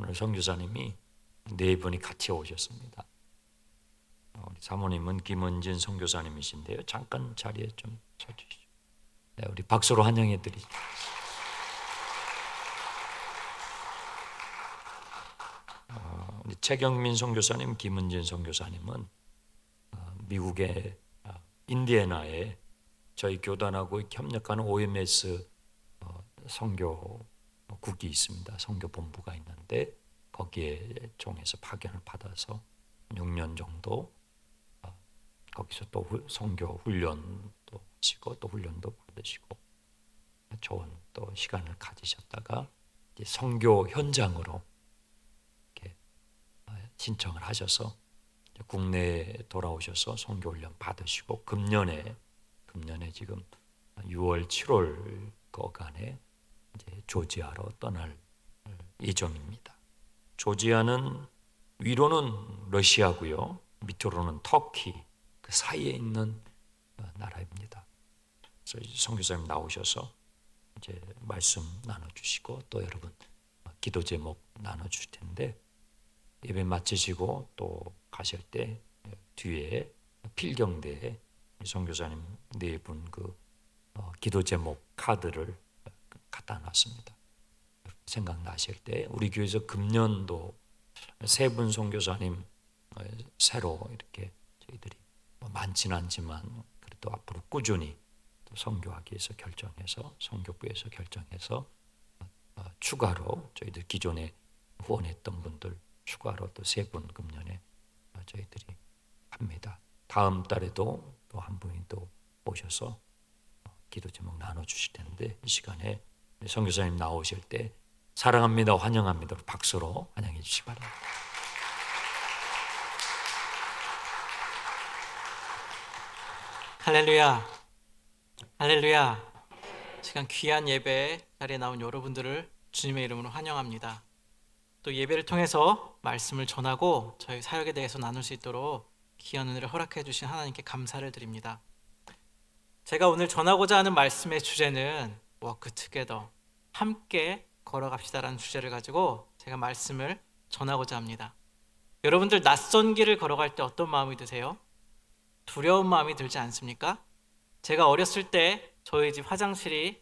오늘 선교사님이 네 분이 같이 오셨습니다. 우리 사모님은 김은진 선교사님이신데요. 잠깐 자리에 좀 서주시죠. 네, 우리 박수로 환영해 드리죠. 우리 최경민 선교사님, 김은진 선교사님은 미국의 인디애나에 저희 교단하고 협력하는 OMS 선교국이 있습니다. 선교본부가 있는데 거기에 종에서 파견을 받아서 6년 정도 거기서 또 선교 훈련도 하시고 또 훈련도 받으시고 좋은 또 시간을 가지셨다가 이제 선교 현장으로 이렇게 신청을 하셔서 국내에 돌아오셔서 선교 훈련 받으시고 금년에 지금 6월 7월 거간에 이제 조지아로 떠날 예정입니다. 조지아는 위로는 러시아고요, 밑으로는 터키, 그 사이에 있는 나라입니다. 그래서 선교사님 나오셔서 이제 말씀 나눠주시고 또 여러분 기도 제목 나눠주실 텐데 예배 마치시고 또 가실 때 뒤에 필경대에 선교사님 네 분 그 기도 제목 카드를 갖다 놨습니다. 생각나실 때 우리 교회에서 금년도 세 분 선교사님 새로 이렇게 저희들이 많지는 않지만 그래도 앞으로 꾸준히 또 선교하기 위해서 결정해서 선교부에서 결정해서 추가로 저희들 기존에 후원했던 분들 추가로 또 세 분 금년에 저희들이 합니다. 다음 달에도 또 한 분이 또 오셔서 기도 제목 나눠주실 텐데 이 시간에 선교사님 나오실 때 사랑합니다, 환영합니다 박수로 환영해 주시기 바랍니다. 할렐루야, 할렐루야. 시간 귀한 예배 자리에 나온 여러분들을 주님의 이름으로 환영합니다. 또 예배를 통해서 말씀을 전하고 저희 사역에 대해서 나눌 수 있도록 귀한 은혜를 허락해 주신 하나님께 감사를 드립니다. 제가 오늘 전하고자 하는 말씀의 주제는 워크 투게더, 함께 걸어갑시다라는 주제를 가지고 제가 말씀을 전하고자 합니다. 여러분들 낯선 길을 걸어갈 때 어떤 마음이 드세요? 두려운 마음이 들지 않습니까? 제가 어렸을 때 저희 집 화장실이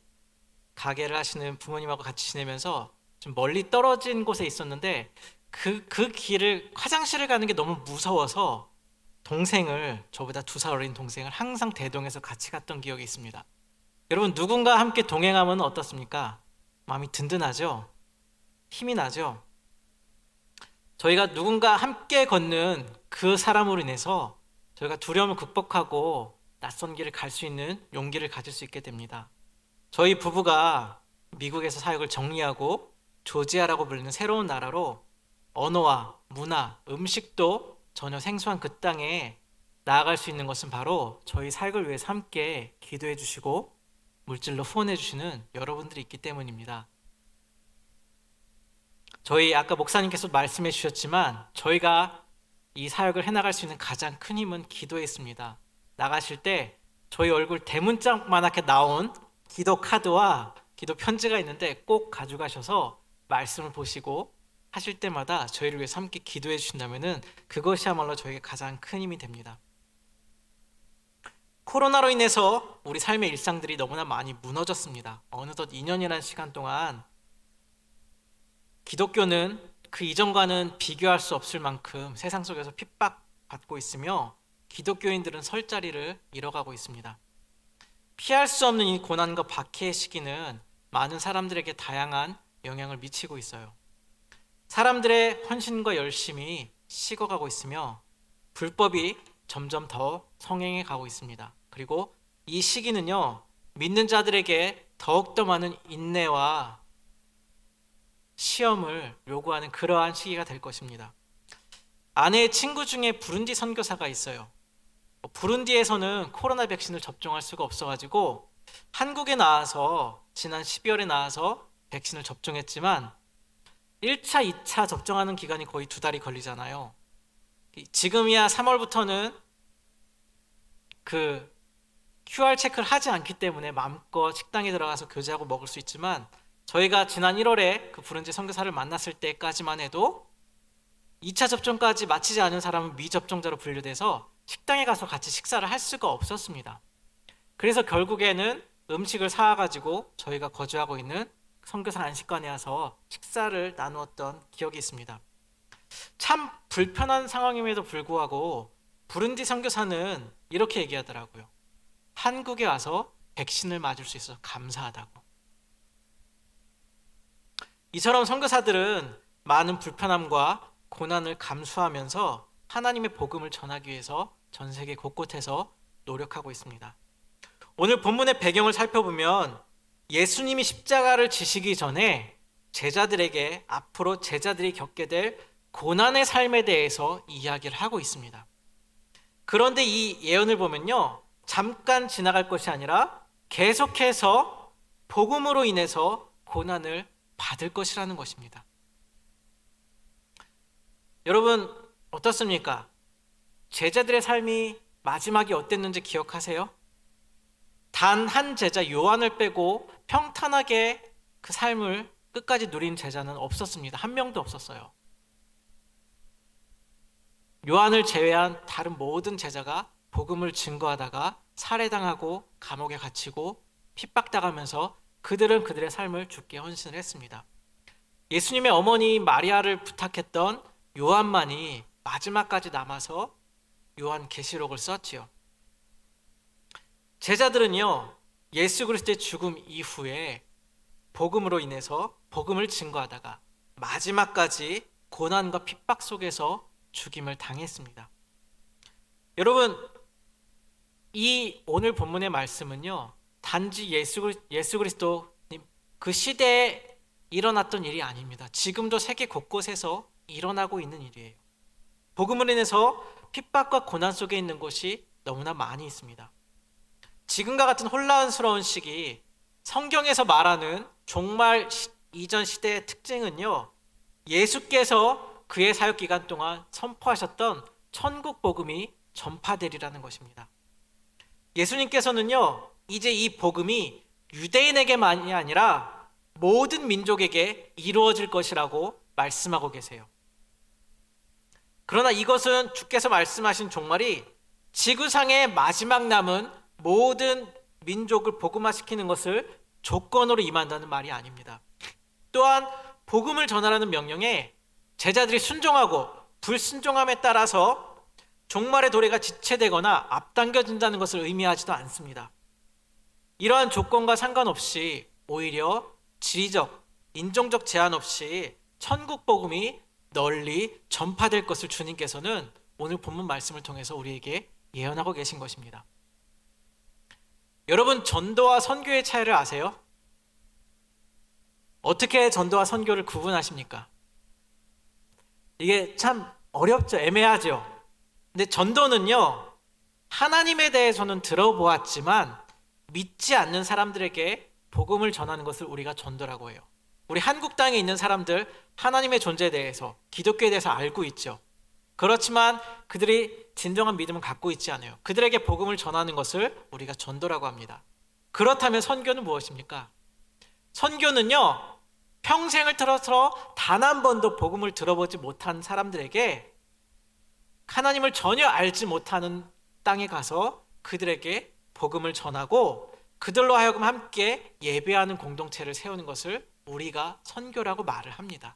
가게를 하시는 부모님하고 같이 지내면서 좀 멀리 떨어진 곳에 있었는데 그 길을 화장실을 가는 게 너무 무서워서 동생을, 저보다 2살 어린 동생을 항상 대동해서 같이 갔던 기억이 있습니다. 여러분, 누군가 함께 동행하면 어떻습니까? 마음이 든든하죠? 힘이 나죠? 저희가 누군가 함께 걷는 그 사람으로 인해서 저희가 두려움을 극복하고 낯선 길을 갈 수 있는 용기를 가질 수 있게 됩니다. 저희 부부가 미국에서 사역을 정리하고 조지아라고 불리는 새로운 나라로 언어와 문화, 음식도 전혀 생소한 그 땅에 나아갈 수 있는 것은 바로 저희 사역을 위해서 함께 기도해 주시고 물질로 후원해 주시는 여러분들이 있기 때문입니다. 저희 아까 목사님께서 말씀해 주셨지만 저희가 이 사역을 해나갈 수 있는 가장 큰 힘은 기도에 있습니다. 나가실 때 저희 얼굴 대문짝만하게 나온 기도 카드와 기도 편지가 있는데 꼭 가져가셔서 말씀을 보시고 하실 때마다 저희를 위해서 함께 기도해 주신다면 그것이야말로 저에게 가장 큰 힘이 됩니다. 코로나로 인해서 우리 삶의 일상들이 너무나 많이 무너졌습니다. 어느덧 2년이라는 시간 동안 기독교는 그 이전과는 비교할 수 없을 만큼 세상 속에서 핍박받고 있으며 기독교인들은 설 자리를 잃어가고 있습니다. 피할 수 없는 이 고난과 박해의 시기는 많은 사람들에게 다양한 영향을 미치고 있어요. 사람들의 헌신과 열심이 식어가고 있으며 불법이 점점 더 성행해 가고 있습니다. 그리고 이 시기는요, 믿는 자들에게 더욱더 많은 인내와 시험을 요구하는 그러한 시기가 될 것입니다. 아내의 친구 중에 부룬디 선교사가 있어요. 부룬디에서는 코로나 백신을 접종할 수가 없어가지고 한국에 나와서 지난 12월에 나와서 백신을 접종했지만 1차, 2차 접종하는 기간이 거의 2달이 걸리잖아요. 지금이야 3월부터는 그 QR 체크를 하지 않기 때문에 마음껏 식당에 들어가서 교제하고 먹을 수 있지만 저희가 지난 1월에 그 부른지 선교사를 만났을 때까지만 해도 2차 접종까지 마치지 않은 사람은 미접종자로 분류돼서 식당에 가서 같이 식사를 할 수가 없었습니다. 그래서 결국에는 음식을 사와가지고 저희가 거주하고 있는 선교사 안식관에 와서 식사를 나누었던 기억이 있습니다. 참 불편한 상황임에도 불구하고 부룬디 선교사는 이렇게 얘기하더라고요. 한국에 와서 백신을 맞을 수 있어서 감사하다고. 이처럼 선교사들은 많은 불편함과 고난을 감수하면서 하나님의 복음을 전하기 위해서 전 세계 곳곳에서 노력하고 있습니다. 오늘 본문의 배경을 살펴보면 예수님이 십자가를 지시기 전에 제자들에게 앞으로 제자들이 겪게 될 고난의 삶에 대해서 이야기를 하고 있습니다. 그런데 이 예언을 보면요, 잠깐 지나갈 것이 아니라 계속해서 복음으로 인해서 고난을 받을 것이라는 것입니다. 여러분 어떻습니까? 제자들의 삶이 마지막이 어땠는지 기억하세요? 단 한 제자 요한을 빼고 평탄하게 그 삶을 끝까지 누린 제자는 없었습니다. 한 명도 없었어요. 요한을 제외한 다른 모든 제자가 복음을 증거하다가 살해당하고 감옥에 갇히고 핍박당하면서 그들은 그들의 삶을 주께 헌신을 했습니다. 예수님의 어머니 마리아를 부탁했던 요한만이 마지막까지 남아서 요한계시록을 썼지요. 제자들은요, 예수 그리스도의 죽음 이후에 복음으로 인해서 복음을 증거하다가 마지막까지 고난과 핍박 속에서 죽임을 당했습니다. 여러분, 이 오늘 본문의 말씀은요, 단지 예수 그리스도님 그 시대에 일어났던 일이 아닙니다. 지금도 세계 곳곳에서 일어나고 있는 일이에요. 복음으로 인해서 핍박과 고난 속에 있는 곳이 너무나 많이 있습니다. 지금과 같은 혼란스러운 시기, 성경에서 말하는 종말 이전 시대의 특징은요, 예수께서 그의 사역 기간 동안 선포하셨던 천국 복음이 전파되리라는 것입니다. 예수님께서는요, 이제 이 복음이 유대인에게만이 아니라 모든 민족에게 이루어질 것이라고 말씀하고 계세요. 그러나 이것은 주께서 말씀하신 종말이 지구상의 마지막 남은 모든 민족을 복음화시키는 것을 조건으로 임한다는 말이 아닙니다. 또한 복음을 전하라는 명령에 제자들이 순종하고 불순종함에 따라서 종말의 도래가 지체되거나 앞당겨진다는 것을 의미하지도 않습니다. 이러한 조건과 상관없이 오히려 지리적, 인종적 제한 없이 천국 복음이 널리 전파될 것을 주님께서는 오늘 본문 말씀을 통해서 우리에게 예언하고 계신 것입니다. 여러분, 전도와 선교의 차이를 아세요? 어떻게 전도와 선교를 구분하십니까? 이게 참 어렵죠. 애매하죠. 근데 전도는요, 하나님에 대해서는 들어보았지만 믿지 않는 사람들에게 복음을 전하는 것을 우리가 전도라고 해요. 우리 한국 땅에 있는 사람들 하나님의 존재에 대해서, 기독교에 대해서 알고 있죠. 그렇지만 그들이 진정한 믿음을 갖고 있지 않아요. 그들에게 복음을 전하는 것을 우리가 전도라고 합니다. 그렇다면 선교는 무엇입니까? 선교는요, 평생을 틀어서 단 한 번도 복음을 들어보지 못한 사람들에게 하나님을 전혀 알지 못하는 땅에 가서 그들에게 복음을 전하고 그들로 하여금 함께 예배하는 공동체를 세우는 것을 우리가 선교라고 말을 합니다.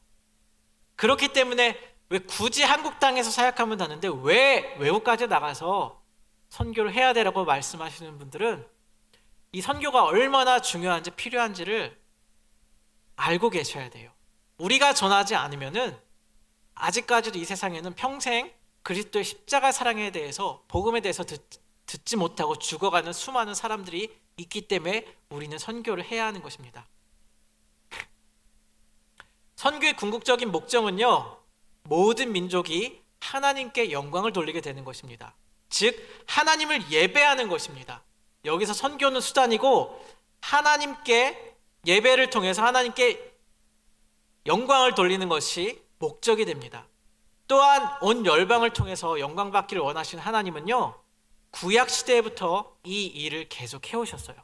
그렇기 때문에 왜 굳이 한국 땅에서 사역하면 되는데 왜 외국까지 나가서 선교를 해야 되라고 말씀하시는 분들은 이 선교가 얼마나 중요한지 필요한지를 알고 계셔야 돼요. 우리가 전하지 않으면은 아직까지도 이 세상에는 평생 그리스도의 십자가 사랑에 대해서, 복음에 대해서 듣지 못하고 죽어가는 수많은 사람들이 있기 때문에 우리는 선교를 해야 하는 것입니다. 선교의 궁극적인 목적은요, 모든 민족이 하나님께 영광을 돌리게 되는 것입니다. 즉 하나님을 예배하는 것입니다. 여기서 선교는 수단이고 하나님께 예배를 통해서 하나님께 영광을 돌리는 것이 목적이 됩니다. 또한 온 열방을 통해서 영광 받기를 원하시는 하나님은요, 구약 시대부터 이 일을 계속 해오셨어요.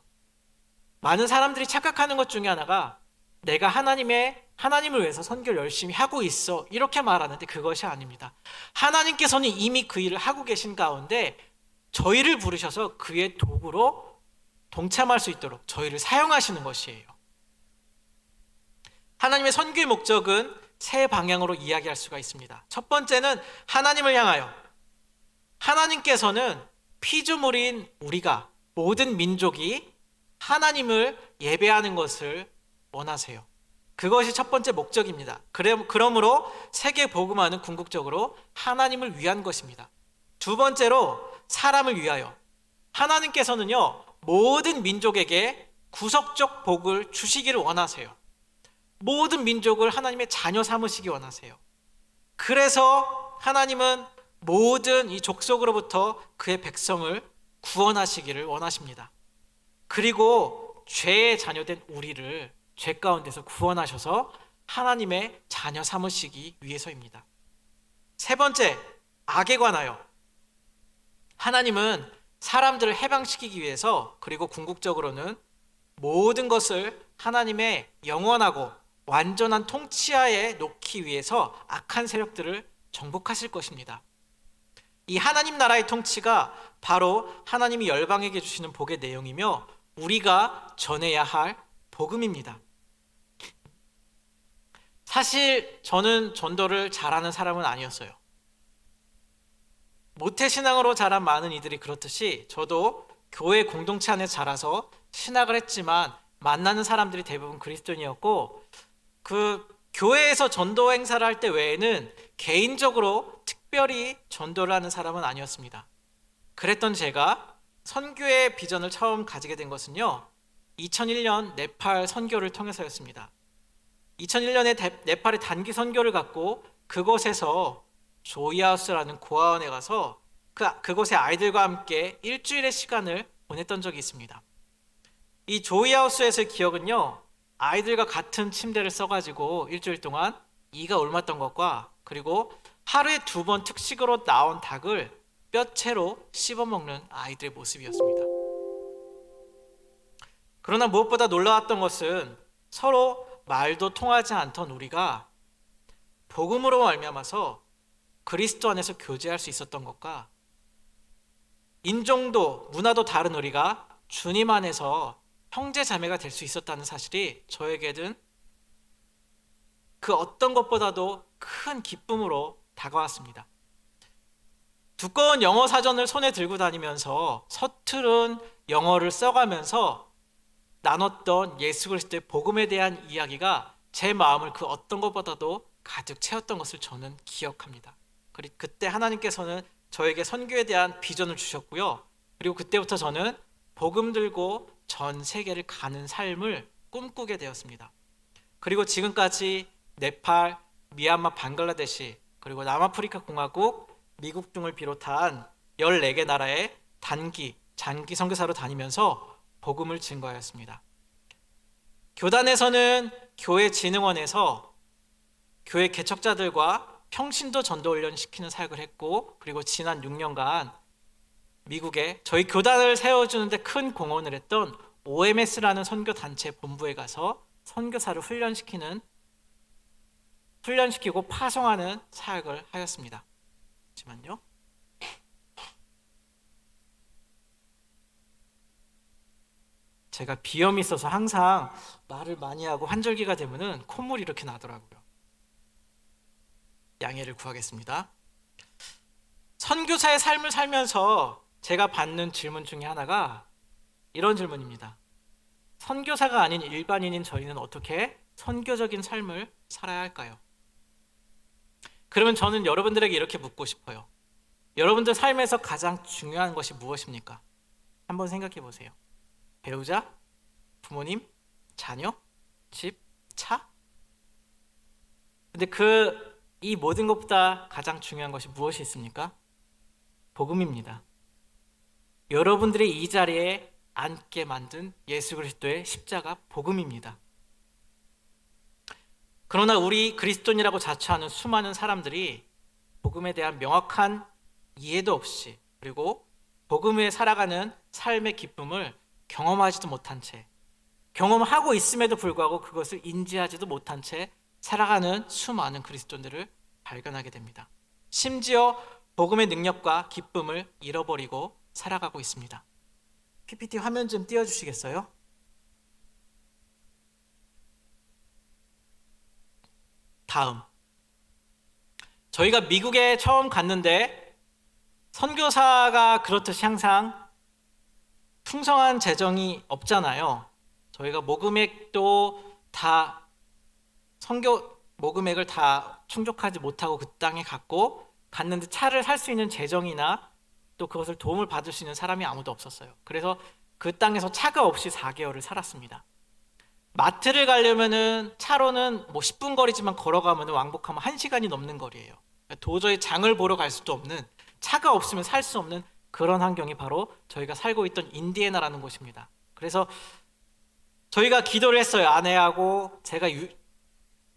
많은 사람들이 착각하는 것 중에 하나가 내가 하나님을 위해서 선교를 열심히 하고 있어 이렇게 말하는데 그것이 아닙니다. 하나님께서는 이미 그 일을 하고 계신 가운데 저희를 부르셔서 그의 도구로 동참할 수 있도록 저희를 사용하시는 것이에요. 하나님의 선교의 목적은 세 방향으로 이야기할 수가 있습니다. 첫 번째는 하나님을 향하여, 하나님께서는 피조물인 우리가, 모든 민족이 하나님을 예배하는 것을 원하세요. 그것이 첫 번째 목적입니다. 그러므로 세계 복음화는 궁극적으로 하나님을 위한 것입니다. 두 번째로 사람을 위하여, 하나님께서는요 모든 민족에게 구속적 복을 주시기를 원하세요. 모든 민족을 하나님의 자녀 삼으시기 원하세요. 그래서 하나님은 모든 이 족속으로부터 그의 백성을 구원하시기를 원하십니다. 그리고 죄의 자녀된 우리를 죄 가운데서 구원하셔서 하나님의 자녀 삼으시기 위해서입니다. 세 번째, 악에 관하여, 하나님은 사람들을 해방시키기 위해서, 그리고 궁극적으로는 모든 것을 하나님의 영원하고 완전한 통치하에 놓기 위해서 악한 세력들을 정복하실 것입니다. 이 하나님 나라의 통치가 바로 하나님이 열방에게 주시는 복의 내용이며 우리가 전해야 할 복음입니다. 사실 저는 전도를 잘하는 사람은 아니었어요. 모태신앙으로 자란 많은 이들이 그렇듯이 저도 교회 공동체 안에 자라서 신학을 했지만 만나는 사람들이 대부분 그리스도인이었고, 그 교회에서 전도 행사를 할 때 외에는 개인적으로 특별히 전도를 하는 사람은 아니었습니다. 그랬던 제가 선교의 비전을 처음 가지게 된 것은요 2001년 네팔 선교를 통해서였습니다. 2001년에 네팔의 단기 선교를 갖고 그곳에서 조이하우스라는 고아원에 가서 그곳의 아이들과 함께 일주일의 시간을 보냈던 적이 있습니다. 이 조이하우스에서의 기억은요, 아이들과 같은 침대를 써가지고 일주일 동안 이가 옮았던 것과, 그리고 하루에 2번 특식으로 나온 닭을 뼈채로 씹어먹는 아이들의 모습이었습니다. 그러나 무엇보다 놀라웠던 것은 서로 말도 통하지 않던 우리가 복음으로 말미암아서 그리스도 안에서 교제할 수 있었던 것과, 인종도 문화도 다른 우리가 주님 안에서 형제 자매가 될 수 있었다는 사실이 저에게는 그 어떤 것보다도 큰 기쁨으로 다가왔습니다. 두꺼운 영어 사전을 손에 들고 다니면서 서투른 영어를 써가면서 나눴던 예수 그리스도의 복음에 대한 이야기가 제 마음을 그 어떤 것보다도 가득 채웠던 것을 저는 기억합니다. 그때 하나님께서는 저에게 선교에 대한 비전을 주셨고요. 그리고 그때부터 저는 복음 들고 전 세계를 가는 삶을 꿈꾸게 되었습니다. 그리고 지금까지 네팔, 미얀마, 방글라데시, 그리고 남아프리카 공화국, 미국 등을 비롯한 14개 나라의 단기, 장기 선교사로 다니면서 복음을 증거하였습니다. 교단에서는 교회 진흥원에서 교회 개척자들과 평신도 전도 훈련 시키는 사역을 했고, 그리고 지난 6년간 미국에 저희 교단을 세워주는데 큰 공헌을 했던 OMS라는 선교 단체 본부에 가서 선교사를 훈련시키고 파송하는 사역을 하였습니다. 잠시만요. 제가 비염이 있어서 항상 말을 많이 하고 환절기가 되면은 콧물이 이렇게 나더라고요. 양해를 구하겠습니다. 선교사의 삶을 살면서 제가 받는 질문 중에 하나가 이런 질문입니다. 선교사가 아닌 일반인인 저희는 어떻게 선교적인 삶을 살아야 할까요? 그러면 저는 여러분들에게 이렇게 묻고 싶어요. 여러분들 삶에서 가장 중요한 것이 무엇입니까? 한번 생각해 보세요. 배우자, 부모님, 자녀, 집, 차? 근데 이 모든 것보다 가장 중요한 것이 무엇이 있습니까? 복음입니다. 여러분들이 이 자리에 앉게 만든 예수 그리스도의 십자가 복음입니다. 그러나 우리 그리스도인이라고 자처하는 수많은 사람들이 복음에 대한 명확한 이해도 없이, 그리고 복음 위에 살아가는 삶의 기쁨을 경험하지도 못한 채 경험하고 있음에도 불구하고 그것을 인지하지도 못한 채 살아가는 수많은 그리스도인들을 발견하게 됩니다. 심지어 복음의 능력과 기쁨을 잃어버리고 살아가고 있습니다. PPT 화면 좀 띄워주시겠어요? 다음, 저희가 미국에 처음 갔는데 선교사가 그렇듯이 항상 풍성한 재정이 없잖아요. 저희가 모금액도 다 선교 모금액을 다 충족하지 못하고 그 땅에 갔는데 차를 살 수 있는 재정이나 또 그것을 도움을 받을 수 있는 사람이 아무도 없었어요. 그래서 그 땅에서 차가 없이 4개월을 살았습니다. 마트를 가려면은 차로는 뭐 10분 거리지만 걸어가면 왕복하면 1시간이 넘는 거리예요. 도저히 장을 보러 갈 수도 없는, 차가 없으면 살 수 없는 그런 환경이 바로 저희가 살고 있던 인디애나라는 곳입니다. 그래서 저희가 기도를 했어요. 아내하고 제가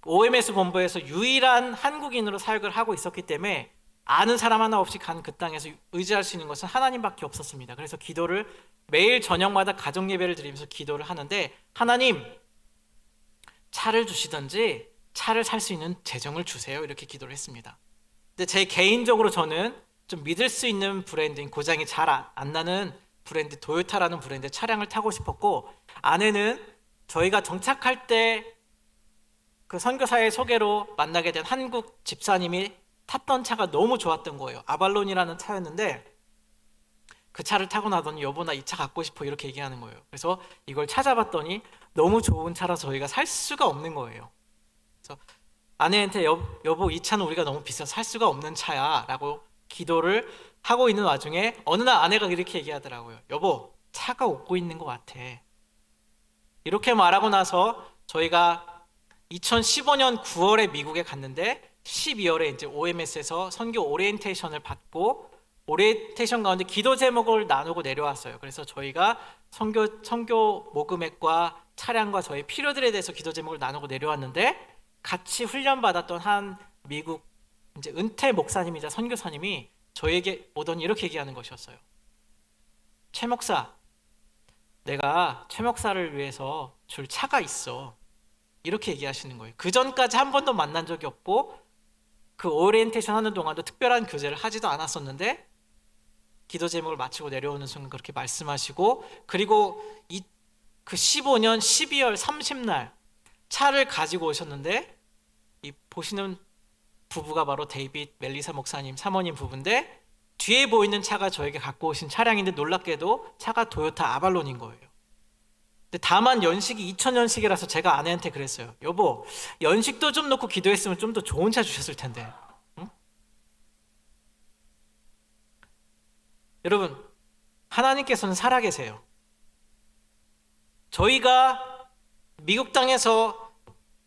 OMS 본부에서 유일한 한국인으로 사역을 하고 있었기 때문에 아는 사람 하나 없이 간 그 땅에서 의지할 수 있는 것은 하나님밖에 없었습니다. 그래서 기도를 매일 저녁마다 가정 예배를 드리면서 기도를 하는데, 하나님, 차를 주시든지 차를 살 수 있는 재정을 주세요, 이렇게 기도를 했습니다. 근데 제 개인적으로 저는 좀 믿을 수 있는 브랜드인, 고장이 잘 안 나는 브랜드 도요타라는 브랜드의 차량을 타고 싶었고, 아내는 저희가 정착할 때 그 선교사의 소개로 만나게 된 한국 집사님이 탔던 차가 너무 좋았던 거예요. 아발론이라는 차였는데 그 차를 타고 나더니 여보 나 이 차 갖고 싶어 이렇게 얘기하는 거예요. 그래서 이걸 찾아봤더니 너무 좋은 차라서 저희가 살 수가 없는 거예요. 그래서 아내한테 여보 이 차는 우리가 너무 비싸서 살 수가 없는 차야 라고 기도를 하고 있는 와중에 어느 날 아내가 이렇게 얘기하더라고요. 여보 차가 오고 있는 것 같아. 이렇게 말하고 나서 저희가 2015년 9월에 미국에 갔는데 12월에 이제 OMS에서 선교 오리엔테이션을 받고 오리엔테이션 가운데 기도 제목을 나누고 내려왔어요. 그래서 저희가 선교 모금액과 차량과 저희 필요들에 대해서 기도 제목을 나누고 내려왔는데, 같이 훈련 받았던 한 미국 이제 은퇴 목사님이자 선교사님이 저에게 오더니 이렇게 얘기하는 것이었어요. 최 목사, 내가 최 목사를 위해서 줄 차가 있어. 이렇게 얘기하시는 거예요. 그 전까지 한 번도 만난 적이 없고 그 오리엔테이션 하는 동안도 특별한 교제를 하지도 않았었는데 기도 제목을 마치고 내려오는 순간 그렇게 말씀하시고, 그리고 그 15년 12월 30날 차를 가지고 오셨는데, 이 보시는 부부가 바로 데이빗 멜리사 목사님 사모님 부부인데, 뒤에 보이는 차가 저에게 갖고 오신 차량인데 놀랍게도 차가 도요타 아발론인 거예요. 근데 다만 연식이 2000년식이라서 제가 아내한테 그랬어요. 여보, 연식도 좀 넣고 기도했으면 좀 더 좋은 차 주셨을 텐데. 응? 여러분, 하나님께서는 살아계세요. 저희가 미국 땅에서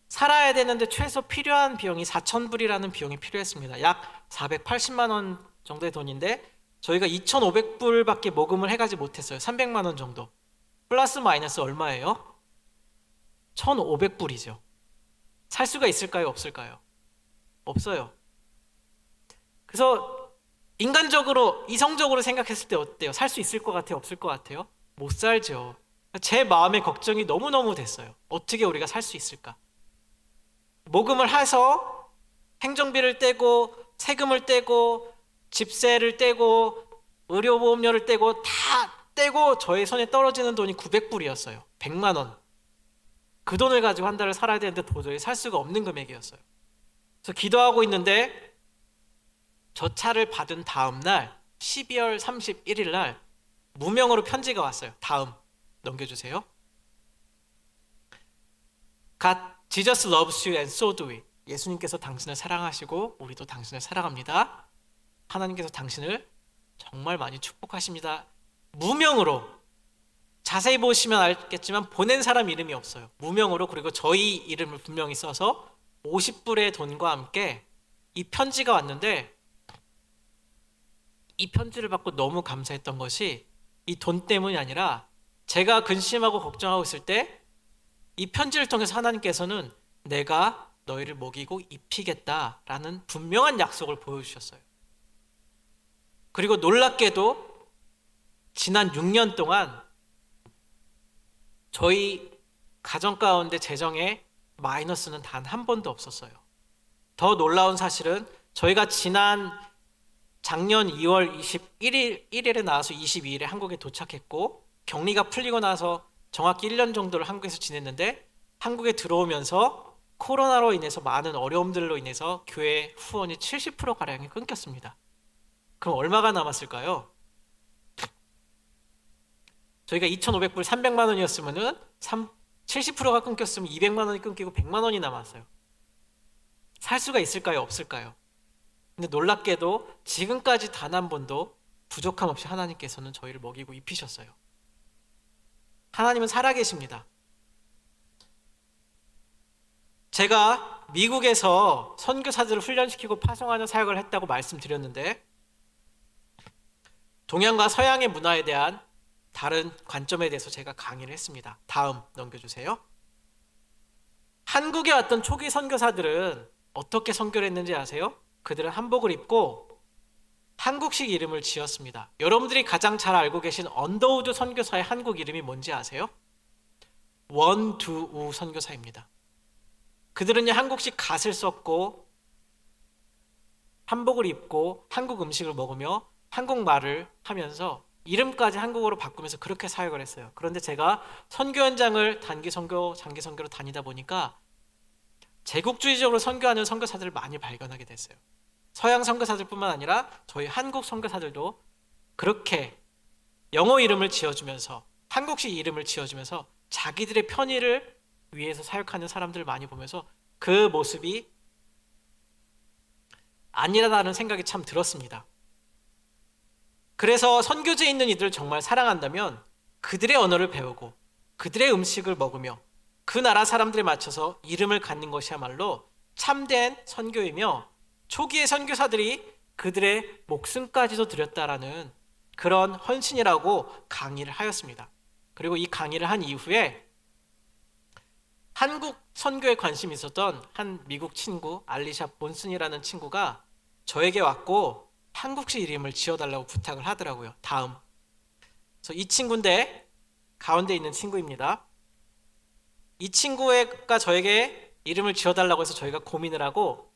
살아야 되는데 최소 필요한 비용이 4,000불이라는 비용이 필요했습니다. 약 480만 원 정도의 돈인데 저희가 2,500불밖에 모금을 해가지 못했어요. 300만 원 정도. 플러스 마이너스 얼마예요? 1,500불이죠. 살 수가 있을까요? 없을까요? 없어요. 그래서 인간적으로, 이성적으로 생각했을 때 어때요? 살 수 있을 것 같아요? 없을 것 같아요? 못 살죠. 제 마음의 걱정이 너무너무 됐어요. 어떻게 우리가 살 수 있을까? 모금을 해서 행정비를 떼고 세금을 떼고 집세를 떼고 의료보험료를 떼고 다 떼고 저의 손에 떨어지는 돈이 900불이었어요. 100만 원. 그 돈을 가지고 한 달을 살아야 되는데 도저히 살 수가 없는 금액이었어요. 그래서 기도하고 있는데 저 차를 받은 다음 날 12월 31일 날 무명으로 편지가 왔어요. 다음 넘겨주세요. God, Jesus loves you and so do we. 예수님께서 당신을 사랑하시고 우리도 당신을 사랑합니다. 하나님께서 당신을 정말 많이 축복하십니다. 무명으로, 자세히 보시면 알겠지만 보낸 사람 이름이 없어요. 무명으로, 그리고 저희 이름을 분명히 써서 50불의 돈과 함께 이 편지가 왔는데, 이 편지를 받고 너무 감사했던 것이 이 돈 때문이 아니라 제가 근심하고 걱정하고 있을 때 이 편지를 통해서 하나님께서는 내가 너희를 먹이고 입히겠다라는 분명한 약속을 보여주셨어요. 그리고 놀랍게도 지난 6년 동안 저희 가정 가운데 재정에 마이너스는 단 한 번도 없었어요. 더 놀라운 사실은 저희가 작년 2월 21일에 나와서 22일에 한국에 도착했고, 격리가 풀리고 나서 정확히 1년 정도를 한국에서 지냈는데, 한국에 들어오면서 코로나로 인해서 많은 어려움들로 인해서 교회 후원이 70%가량이 끊겼습니다. 그럼 얼마가 남았을까요? 저희가 2,500불 300만 원이었으면은 70%가 끊겼으면 200만 원이 끊기고 100만 원이 남았어요. 살 수가 있을까요? 없을까요? 근데 놀랍게도 지금까지 단 한 번도 부족함 없이 하나님께서는 저희를 먹이고 입히셨어요. 하나님은 살아계십니다. 제가 미국에서 선교사들을 훈련시키고 파송하는 사역을 했다고 말씀드렸는데, 동양과 서양의 문화에 대한 다른 관점에 대해서 제가 강의를 했습니다. 다음 넘겨주세요. 한국에 왔던 초기 선교사들은 어떻게 선교를 했는지 아세요? 그들은 한복을 입고 한국식 이름을 지었습니다. 여러분들이 가장 잘 알고 계신 언더우드 선교사의 한국 이름이 뭔지 아세요? 원두우 선교사입니다. 그들은 한국식 갓을 썼고 한복을 입고 한국 음식을 먹으며 한국말을 하면서 이름까지 한국어로 바꾸면서 그렇게 사역을 했어요. 그런데 제가 선교 현장을 단기 선교, 장기 선교로 다니다 보니까 제국주의적으로 선교하는 선교사들을 많이 발견하게 됐어요. 서양 선교사들뿐만 아니라 저희 한국 선교사들도 그렇게 영어 이름을 지어주면서 한국식 이름을 지어주면서 자기들의 편의를 위해서 사역하는 사람들을 많이 보면서 그 모습이 아니라는 생각이 참 들었습니다. 그래서 선교지에 있는 이들을 정말 사랑한다면 그들의 언어를 배우고 그들의 음식을 먹으며 그 나라 사람들에 맞춰서 이름을 갖는 것이야말로 참된 선교이며, 초기의 선교사들이 그들의 목숨까지도 드렸다라는 그런 헌신이라고 강의를 하였습니다. 그리고 이 강의를 한 이후에 한국 선교에 관심이 있었던 한 미국 친구, 알리샤 본슨이라는 친구가 저에게 왔고 한국식 이름을 지어달라고 부탁을 하더라고요. 다음. 그래서 이 친구인데 가운데 있는 친구입니다. 이 친구가 저에게 이름을 지어달라고 해서 저희가 고민을 하고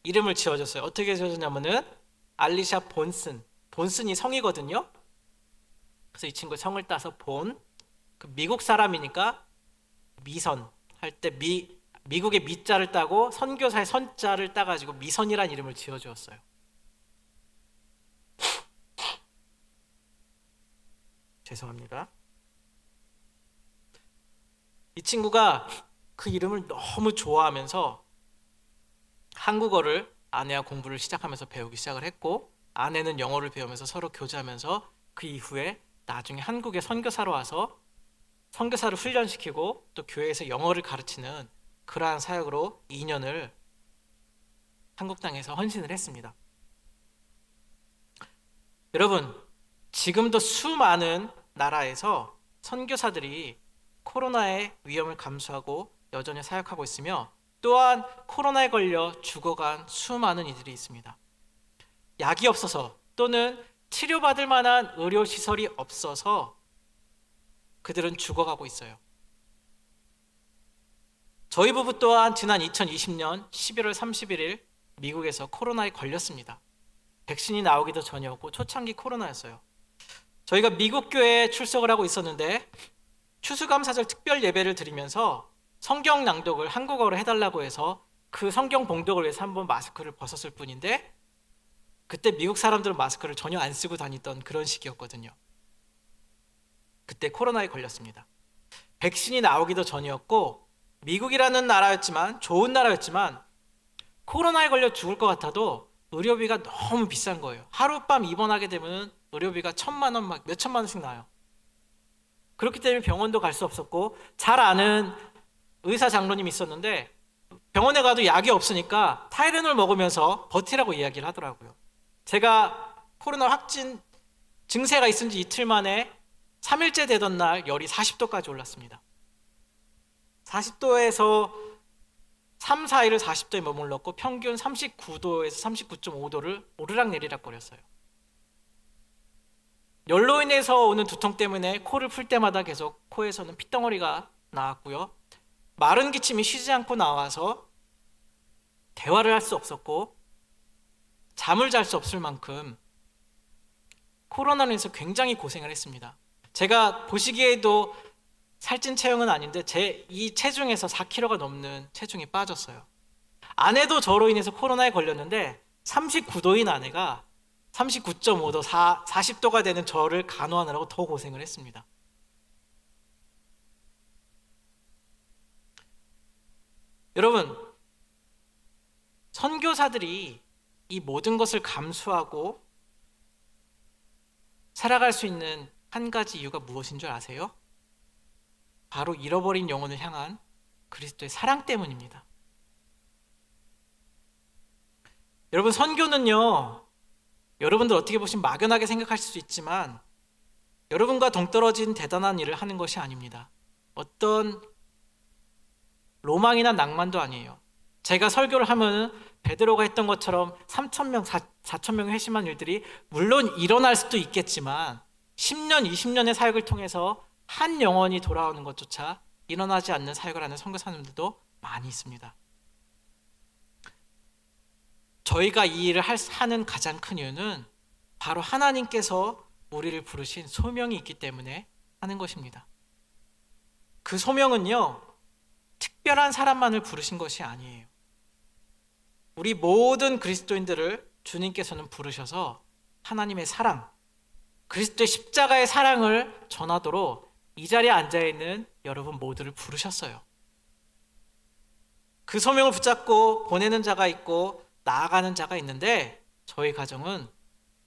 이름을 지어줬어요. 어떻게 지어줬냐면은 알리샤 본슨. 본슨이 성이거든요. 그래서 이 친구의 성을 따서 미국 사람이니까 미선 할 때 미국의 미자를 따고 선교사의 선자를 따가지고 미선이란 이름을 지어주었어요. 죄송합니다. 이 친구가 그 이름을 너무 좋아하면서 한국어를 아내와 공부를 시작하면서 배우기 시작을 했고, 아내는 영어를 배우면서 서로 교제하면서 그 이후에 나중에 한국에 선교사로 와서 선교사를 훈련시키고 또 교회에서 영어를 가르치는 그러한 사역으로 2년을 한국 땅에서 헌신을 했습니다. 여러분, 지금도 수많은 나라에서 선교사들이 코로나의 위험을 감수하고 여전히 사역하고 있으며, 또한 코로나에 걸려 죽어간 수많은 이들이 있습니다. 약이 없어서 또는 치료받을 만한 의료시설이 없어서 그들은 죽어가고 있어요. 저희 부부 또한 지난 2020년 11월 31일 미국에서 코로나에 걸렸습니다. 백신이 나오기도 전이었고 초창기 코로나였어요. 저희가 미국 교회에 출석을 하고 있었는데 추수감사절 특별 예배를 드리면서 성경 낭독을 한국어로 해달라고 해서 그 성경 봉독을 위해서 한번 마스크를 벗었을 뿐인데, 그때 미국 사람들은 마스크를 전혀 안 쓰고 다니던 그런 시기였거든요. 그때 코로나에 걸렸습니다. 백신이 나오기도 전이었고 미국이라는 나라였지만, 좋은 나라였지만 코로나에 걸려 죽을 것 같아도 의료비가 너무 비싼 거예요. 하룻밤 입원하게 되면 의료비가 1,000만 원, 막 몇천만 원씩 나요. 그렇기 때문에 병원도 갈 수 없었고, 잘 아는 의사 장로님이 있었는데 병원에 가도 약이 없으니까 타이레놀 먹으면서 버티라고 이야기를 하더라고요. 제가 코로나 확진 증세가 있은 지 이틀 만에 3일째 되던 날 열이 40도까지 올랐습니다. 40도에서 3, 4일을 40도에 머물렀고 평균 39도에서 39.5도를 오르락 내리락 거렸어요. 열로 인해서 오는 두통 때문에 코를 풀 때마다 계속 코에서는 핏덩어리가 나왔고요. 마른 기침이 쉬지 않고 나와서 대화를 할 수 없었고 잠을 잘 수 없을 만큼 코로나로 인해서 굉장히 고생을 했습니다. 제가 보시기에도 살찐 체형은 아닌데 제 이 체중에서 4kg가 넘는 체중이 빠졌어요. 아내도 저로 인해서 코로나에 걸렸는데 39도인 아내가 39.5도, 40도가 되는 저를 간호하느라고 더 고생을 했습니다. 여러분, 선교사들이 이 모든 것을 감수하고 살아갈 수 있는 한 가지 이유가 무엇인 줄 아세요? 바로 잃어버린 영혼을 향한 그리스도의 사랑 때문입니다. 여러분, 선교는요, 여러분들 어떻게 보시면 막연하게 생각하실 수 있지만 여러분과 동떨어진 대단한 일을 하는 것이 아닙니다. 어떤 로망이나 낭만도 아니에요. 제가 설교를 하면 베드로가 했던 것처럼 3,000명, 4,000명의 회심한 일들이 물론 일어날 수도 있겠지만 10년, 20년의 사역을 통해서 한 영혼이 돌아오는 것조차 일어나지 않는 사역을 하는 선교사님들도 많이 있습니다. 저희가 이 일을 하는 가장 큰 이유는 바로 하나님께서 우리를 부르신 소명이 있기 때문에 하는 것입니다. 그 소명은요, 특별한 사람만을 부르신 것이 아니에요. 우리 모든 그리스도인들을 주님께서는 부르셔서 하나님의 사랑, 그리스도의 십자가의 사랑을 전하도록 이 자리에 앉아있는 여러분 모두를 부르셨어요. 그 소명을 붙잡고 보내는 자가 있고 나아가는 자가 있는데 저희 가정은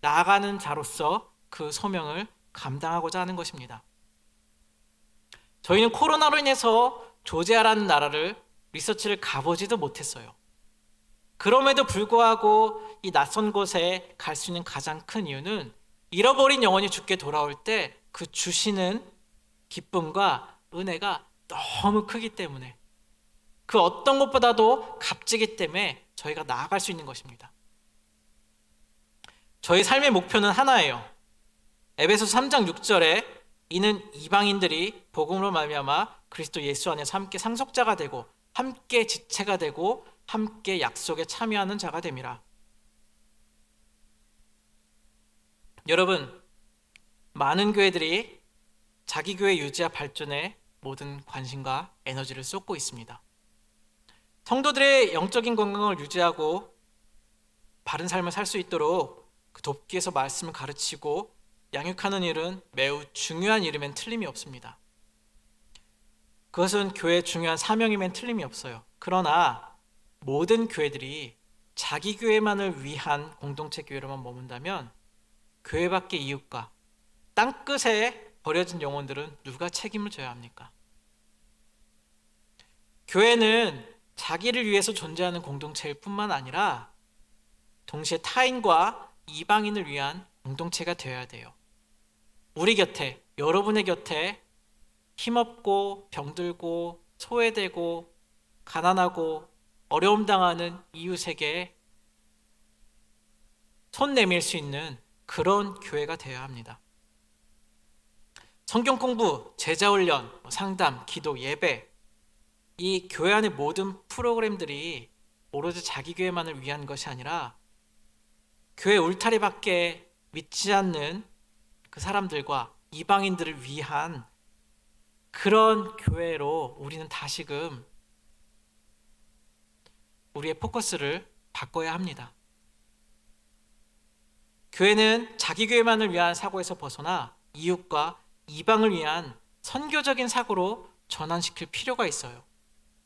나아가는 자로서 그 소명을 감당하고자 하는 것입니다. 저희는 코로나로 인해서 조지아라는 나라를 리서치를 가보지도 못했어요. 그럼에도 불구하고 이 낯선 곳에 갈 수 있는 가장 큰 이유는 잃어버린 영혼이 주께 돌아올 때 그 주시는 기쁨과 은혜가 너무 크기 때문에, 그 어떤 것보다도 값지기 때문에 저희가 나아갈 수 있는 것입니다. 저희 삶의 목표는 하나예요. 에베소서 3장 6절에 이는 이방인들이 복음으로 말미암아 그리스도 예수 안에서 함께 상속자가 되고 함께 지체가 되고 함께 약속에 참여하는 자가 됨이라. 여러분, 많은 교회들이 자기 교회 유지와 발전에 모든 관심과 에너지를 쏟고 있습니다. 성도들의 영적인 건강을 유지하고 바른 삶을 살 수 있도록 그 돕기 위해서 말씀을 가르치고 양육하는 일은 매우 중요한 일이면 틀림이 없습니다. 그것은 교회의 중요한 사명이면 틀림이 없어요. 그러나 모든 교회들이 자기 교회만을 위한 공동체 교회로만 머문다면 교회 밖의 이웃과 땅끝에 버려진 영혼들은 누가 책임을 져야 합니까? 교회는 자기를 위해서 존재하는 공동체일 뿐만 아니라 동시에 타인과 이방인을 위한 공동체가 되어야 돼요. 우리 곁에, 여러분의 곁에 힘없고 병들고 소외되고 가난하고 어려움 당하는 이웃에게 손 내밀 수 있는 그런 교회가 되어야 합니다. 성경 공부, 제자 훈련, 상담, 기도, 예배, 이 교회 안의 모든 프로그램들이 오로지 자기 교회만을 위한 것이 아니라 교회 울타리 밖에 믿지 않는 그 사람들과 이방인들을 위한 그런 교회로 우리는 다시금 우리의 포커스를 바꿔야 합니다. 교회는 자기 교회만을 위한 사고에서 벗어나 이웃과 이방을 위한 선교적인 사고로 전환시킬 필요가 있어요.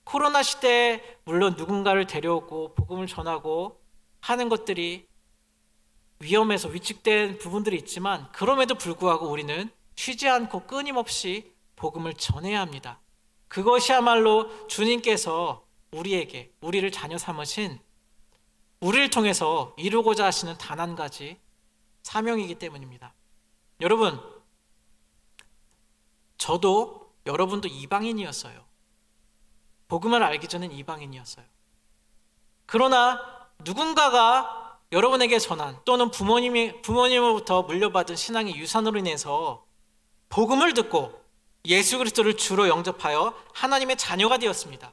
코로나 시대에 물론 누군가를 데려오고 복음을 전하고 하는 것들이 위험해서 위축된 부분들이 있지만 그럼에도 불구하고 우리는 쉬지 않고 끊임없이 복음을 전해야 합니다. 그것이야말로 주님께서 우리에게, 우리를 자녀 삼으신, 우리를 통해서 이루고자 하시는 단 한 가지 사명이기 때문입니다. 여러분, 저도 여러분도 이방인이었어요. 복음을 알기 전엔 이방인이었어요. 그러나 누군가가 여러분에게 전한 또는 부모님으로부터 물려받은 신앙의 유산으로 인해서 복음을 듣고 예수 그리스도를 주로 영접하여 하나님의 자녀가 되었습니다.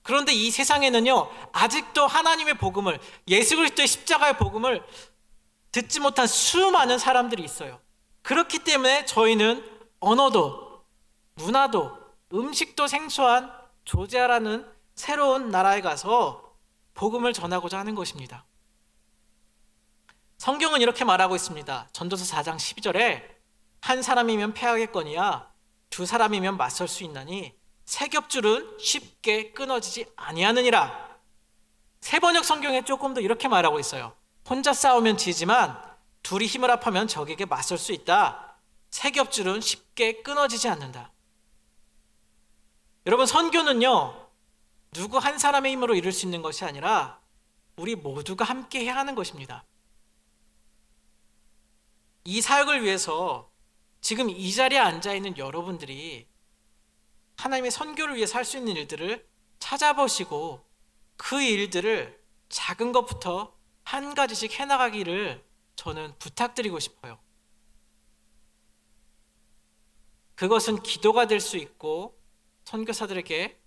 그런데 이 세상에는요, 아직도 하나님의 복음을, 예수 그리스도의 십자가의 복음을 듣지 못한 수많은 사람들이 있어요. 그렇기 때문에 저희는 언어도, 문화도, 음식도 생소한 조지아라는 새로운 나라에 가서 복음을 전하고자 하는 것입니다. 성경은 이렇게 말하고 있습니다. 전도서 4장 12절에 한 사람이면 패하겠거니와 두 사람이면 맞설 수 있나니 새 겹줄은 쉽게 끊어지지 아니하느니라. 새번역 성경에 조금 더 이렇게 말하고 있어요. 혼자 싸우면 지지만 둘이 힘을 합하면 적에게 맞설 수 있다. 새 겹줄은 쉽게 끊어지지 않는다. 여러분, 선교는요, 누구 한 사람의 힘으로 이룰 수 있는 것이 아니라 우리 모두가 함께 해야 하는 것입니다. 이 사역을 위해서 지금 이 자리에 앉아있는 여러분들이 하나님의 선교를 위해서 할 수 있는 일들을 찾아보시고 그 일들을 작은 것부터 한 가지씩 해나가기를 저는 부탁드리고 싶어요. 그것은 기도가 될 수 있고 선교사들에게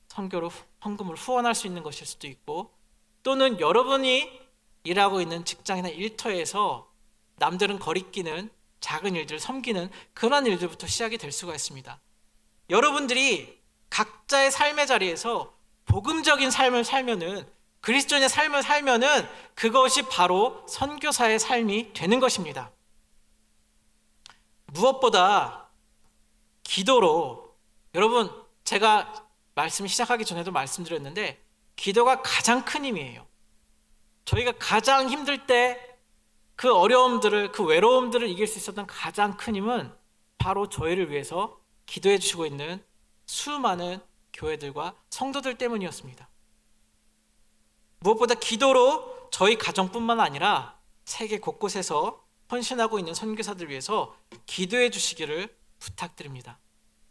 선교로 헌금을 후원할 수 있는 것일 수도 있고, 또는 여러분이 일하고 있는 직장이나 일터에서 남들은 거리끼는 작은 일들을 섬기는 그런 일들부터 시작이 될 수가 있습니다. 여러분들이 각자의 삶의 자리에서 복음적인 삶을 살면은, 그리스도인의 삶을 살면은 그것이 바로 선교사의 삶이 되는 것입니다. 무엇보다 기도로, 여러분, 제가 말씀 시작하기 전에도 말씀드렸는데 기도가 가장 큰 힘이에요. 저희가 가장 힘들 때 그 어려움들을, 그 외로움들을 이길 수 있었던 가장 큰 힘은 바로 저희를 위해서 기도해 주시고 있는 수많은 교회들과 성도들 때문이었습니다. 무엇보다 기도로 저희 가정뿐만 아니라 세계 곳곳에서 헌신하고 있는 선교사들 위해서 기도해 주시기를 부탁드립니다.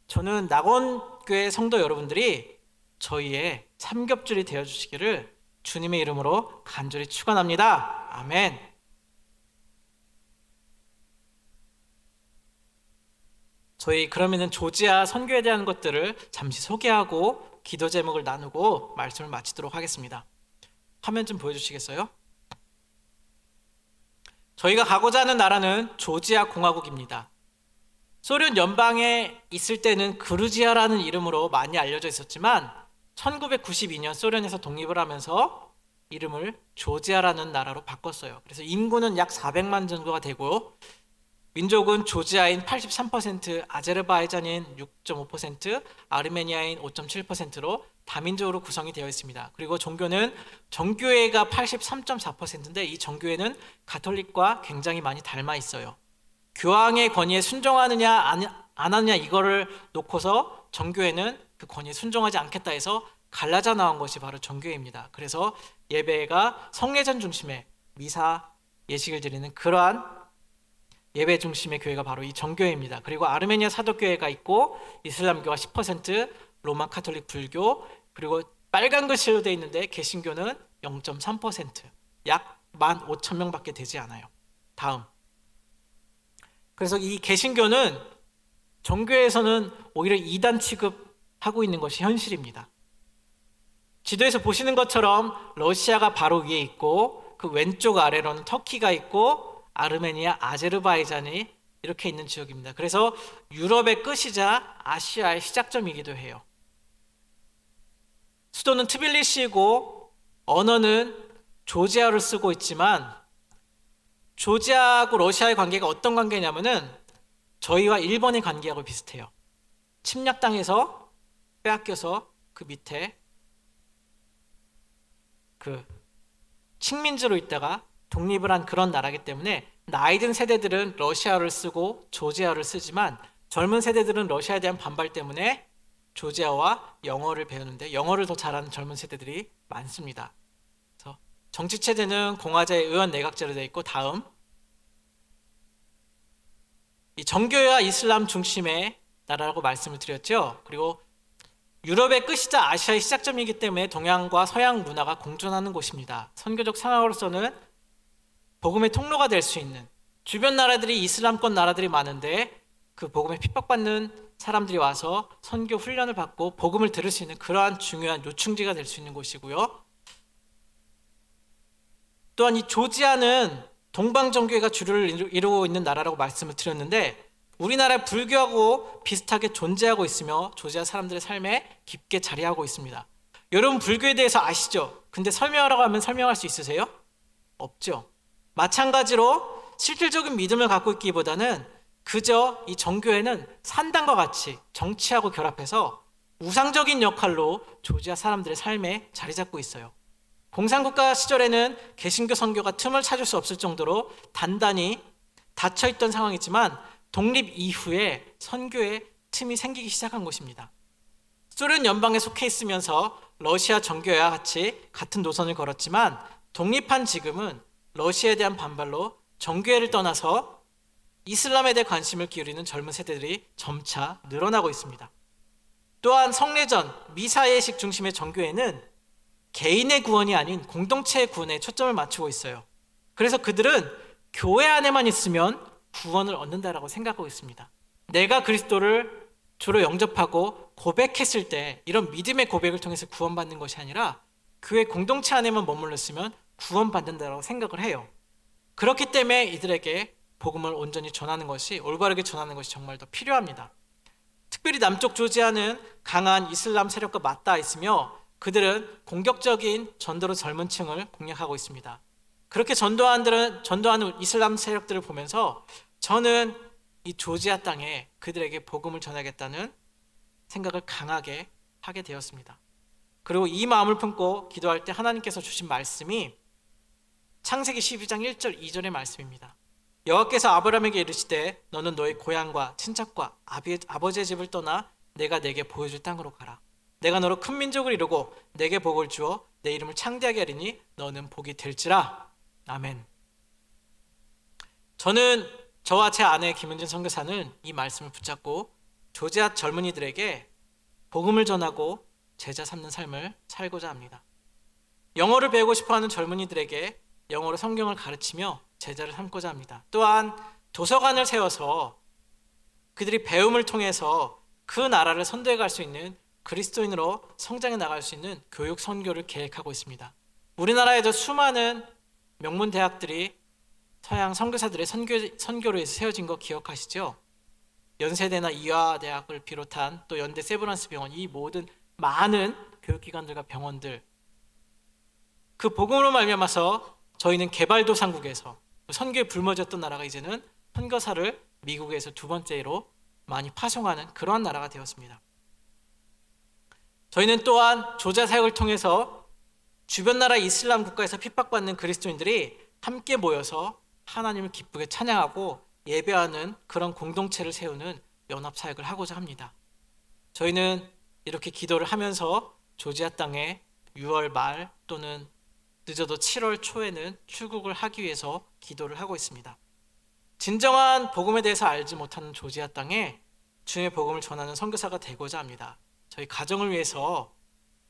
저는 낙원교회 성도 여러분들이 저희의 삼겹줄이 되어 주시기를 주님의 이름으로 간절히 축원합니다. 아멘. 저희 그러면은 조지아 선교에 대한 것들을 잠시 소개하고 기도 제목을 나누고 말씀을 마치도록 하겠습니다. 화면 좀 보여주시겠어요? 저희가 가고자 하는 나라는 조지아 공화국입니다. 소련 연방에 있을 때는 그루지아라는 이름으로 많이 알려져 있었지만 1992년 소련에서 독립을 하면서 이름을 조지아라는 나라로 바꿨어요. 그래서 인구는 약 400만 정도가 되고 민족은 조지아인 83%, 아제르바이잔인 6.5%, 아르메니아인 5.7%로 다민족으로 구성이 되어 있습니다. 그리고 종교는 정교회가 83.4%인데 이 정교회는 가톨릭과 굉장히 많이 닮아 있어요. 교황의 권위에 순종하느냐 안 하느냐 이거를 놓고서 정교회는 그 권위에 순종하지 않겠다 해서 갈라져 나온 것이 바로 정교회입니다. 그래서 예배가 성례전 중심의 미사 예식을 드리는 그러한 예배 중심의 교회가 바로 이 정교회입니다. 그리고 아르메니아 사도교회가 있고 이슬람교가 10%, 로마 카톨릭 불교, 그리고 빨간 글씨로 되어 있는데 개신교는 0.3%, 약 15,000명밖에 되지 않아요. 다음. 그래서 이 개신교는 정교회에서는 오히려 이단 취급하고 있는 것이 현실입니다. 지도에서 보시는 것처럼 러시아가 바로 위에 있고 그 왼쪽 아래로는 터키가 있고 아르메니아, 아제르바이잔이 이렇게 있는 지역입니다. 그래서 유럽의 끝이자 아시아의 시작점이기도 해요. 수도는 트빌리시이고 언어는 조지아어를 쓰고 있지만 조지아하고 러시아의 관계가 어떤 관계냐면은 저희와 일본의 관계하고 비슷해요. 침략당해서 빼앗겨서 그 밑에 그 식민지로 있다가 독립을 한 그런 나라이기 때문에 나이든 세대들은 러시아어를 쓰고 조지아어를 쓰지만 젊은 세대들은 러시아에 대한 반발 때문에 조지아와 영어를 배우는데 영어를 더 잘하는 젊은 세대들이 많습니다. 그래서 정치체제는 공화제 의원 내각제로 되어 있고 다음 이 정교회와 이슬람 중심의 나라라고 말씀을 드렸죠. 그리고 유럽의 끝이자 아시아의 시작점이기 때문에 동양과 서양 문화가 공존하는 곳입니다. 선교적 상황으로서는 복음의 통로가 될 수 있는 주변 나라들이 이슬람권 나라들이 많은데 그 복음에 핍박받는 사람들이 와서 선교 훈련을 받고 복음을 들을 수 있는 그러한 중요한 요충지가 될 수 있는 곳이고요. 또한 이 조지아는 동방정교회가 주류를 이루고 있는 나라라고 말씀을 드렸는데 우리나라 불교하고 비슷하게 존재하고 있으며 조지아 사람들의 삶에 깊게 자리하고 있습니다. 여러분 불교에 대해서 아시죠? 근데 설명하라고 하면 설명할 수 있으세요? 없죠. 마찬가지로 실질적인 믿음을 갖고 있기보다는 그저 이 정교회는 산당과 같이 정치하고 결합해서 우상적인 역할로 조지아 사람들의 삶에 자리 잡고 있어요. 공산국가 시절에는 개신교 선교가 틈을 찾을 수 없을 정도로 단단히 닫혀있던 상황이지만 독립 이후에 선교의 틈이 생기기 시작한 곳입니다. 소련 연방에 속해 있으면서 러시아 정교회와 같이 같은 노선을 걸었지만 독립한 지금은 러시아에 대한 반발로 정교회를 떠나서 이슬람에 대해 관심을 기울이는 젊은 세대들이 점차 늘어나고 있습니다. 또한 성례전, 미사 예식 중심의 정교회는 개인의 구원이 아닌 공동체의 구원에 초점을 맞추고 있어요. 그래서 그들은 교회 안에만 있으면 구원을 얻는다라고 생각하고 있습니다. 내가 그리스도를 주로 영접하고 고백했을 때 이런 믿음의 고백을 통해서 구원받는 것이 아니라 교회 공동체 안에만 머물렀으면 구원받는다라고 생각을 해요. 그렇기 때문에 이들에게 복음을 온전히 전하는 것이, 올바르게 전하는 것이 정말 더 필요합니다. 특별히 남쪽 조지아는 강한 이슬람 세력과 맞닿아 있으며 그들은 공격적인 전도로 젊은 층을 공략하고 있습니다. 그렇게 전도하는 이슬람 세력들을 보면서 저는 이 조지아 땅에 그들에게 복음을 전하겠다는 생각을 강하게 하게 되었습니다. 그리고 이 마음을 품고 기도할 때 하나님께서 주신 말씀이 창세기 12장 1절 2절의 말씀입니다. 여호와께서 아브라함에게 이르시되 너는 너의 고향과 친척과 아버지의 집을 떠나 내가 내게 보여줄 땅으로 가라. 내가 너로 큰 민족을 이루고 내게 복을 주어 내 이름을 창대하게 하리니 너는 복이 될지라. 아멘. 저는 저와 제 아내 김은진 선교사는 이 말씀을 붙잡고 조지아 젊은이들에게 복음을 전하고 제자 삼는 삶을 살고자 합니다. 영어를 배우고 싶어하는 젊은이들에게 영어로 성경을 가르치며 제자를 삼고자 합니다. 또한 도서관을 세워서 그들이 배움을 통해서 그 나라를 선도해 갈 수 있는 그리스도인으로 성장해 나갈 수 있는 교육 선교를 계획하고 있습니다. 우리나라에도 수많은 명문 대학들이 서양 선교사들의 선교로 해서 세워진 거 기억하시죠? 연세대나 이화대학을 비롯한 또 연대 세브란스 병원, 이 모든 많은 교육기관들과 병원들, 그 복음으로 말미암아서 저희는 개발도상국에서 선교에 불모졌던 나라가 이제는 선교사를 미국에서 두 번째로 많이 파송하는 그러한 나라가 되었습니다. 저희는 또한 조자 사역을 통해서 주변 나라 이슬람 국가에서 핍박받는 그리스도인들이 함께 모여서 하나님을 기쁘게 찬양하고 예배하는 그런 공동체를 세우는 연합 사역을 하고자 합니다. 저희는 이렇게 기도를 하면서 조지아 땅에 6월 말 또는 늦어도 7월 초에는 출국을 하기 위해서 기도를 하고 있습니다. 진정한 복음에 대해서 알지 못하는 조지아 땅에 주님의 복음을 전하는 선교사가 되고자 합니다. 저희 가정을 위해서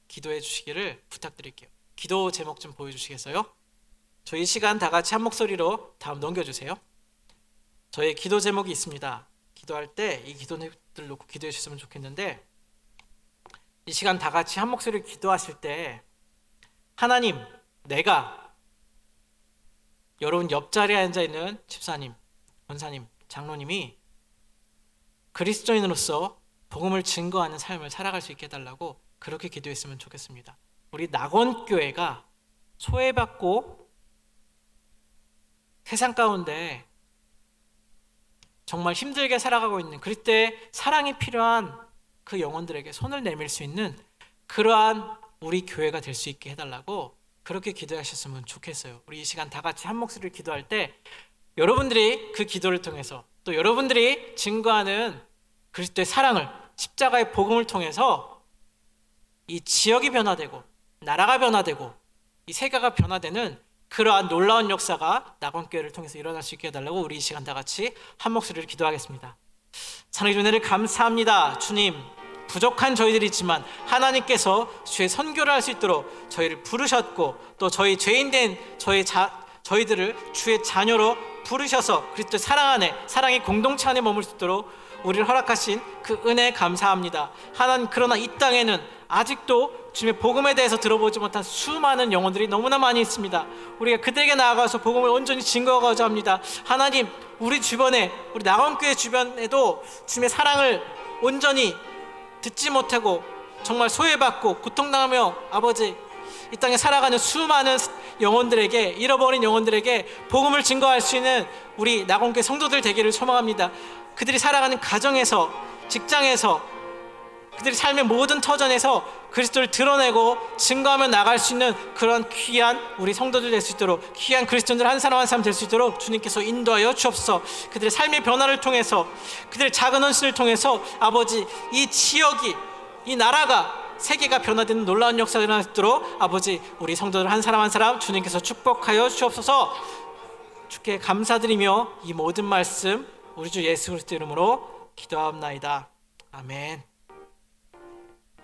기도해 주시기를 부탁드릴게요. 기도 제목 좀 보여주시겠어요? 저희 시간 다 같이 한 목소리로 다음 넘겨주세요. 저희 기도 제목이 있습니다. 기도할 때 이 기도들 놓고 기도해 주셨으면 좋겠는데, 이 시간 다 같이 한 목소리로 기도하실 때 하나님, 내가 여러분 옆자리에 앉아있는 집사님, 권사님, 장로님이 그리스도인으로서 복음을 증거하는 삶을 살아갈 수 있게 해달라고 그렇게 기도했으면 좋겠습니다. 우리 낙원교회가 소외받고 세상 가운데 정말 힘들게 살아가고 있는, 그럴 때 사랑이 필요한 그 영혼들에게 손을 내밀 수 있는 그러한 우리 교회가 될 수 있게 해달라고 그렇게 기도하셨으면 좋겠어요. 우리 이 시간 다 같이 한 목소리를 기도할 때 여러분들이 그 기도를 통해서 또 여러분들이 증거하는 그리스도의 사랑을, 십자가의 복음을 통해서 이 지역이 변화되고 나라가 변화되고 이 세계가 변화되는 그러한 놀라운 역사가 낙원교회를 통해서 일어날 수 있게 해달라고 우리 이 시간 다 같이 한 목소리를 기도하겠습니다. 하나님 은혜를 감사합니다. 주님, 부족한 저희들이 있지만 하나님께서 주의 선교를 할 수 있도록 저희를 부르셨고 또 저희 죄인된 저희들을 주의 자녀로 부르셔서 그리스도의 사랑 안에, 사랑의 공동체 안에 머물 수 있도록 우리를 허락하신 그 은혜에 감사합니다. 하나님, 그러나 이 땅에는 아직도 주님의 복음에 대해서 들어보지 못한 수많은 영혼들이 너무나 많이 있습니다. 우리가 그들에게 나아가서 복음을 온전히 증거하고자 합니다. 하나님, 우리 주변에, 우리 나원교회 주변에도 주님의 사랑을 온전히 듣지 못하고 정말 소외받고 고통당하며 아버지 이 땅에 살아가는 수많은 영혼들에게, 잃어버린 영혼들에게 복음을 증거할 수 있는 우리 나곤교회 성도들 되기를 소망합니다. 그들이 살아가는 가정에서, 직장에서, 그들이 삶의 모든 터전에서 그리스도를 드러내고 증거하며 나갈 수 있는 그런 귀한 우리 성도들 될 수 있도록, 귀한 그리스도인들 한 사람 한 사람 될 수 있도록 주님께서 인도하여 주옵소서. 그들의 삶의 변화를 통해서, 그들의 작은 헌신을 통해서 아버지, 이 지역이, 이 나라가, 세계가 변화되는 놀라운 역사가 일어날 수 있도록 아버지, 우리 성도들 한 사람 한 사람 주님께서 축복하여 주옵소서. 주께 감사드리며 이 모든 말씀 우리 주 예수 그리스도 이름으로 기도하옵나이다. 아멘.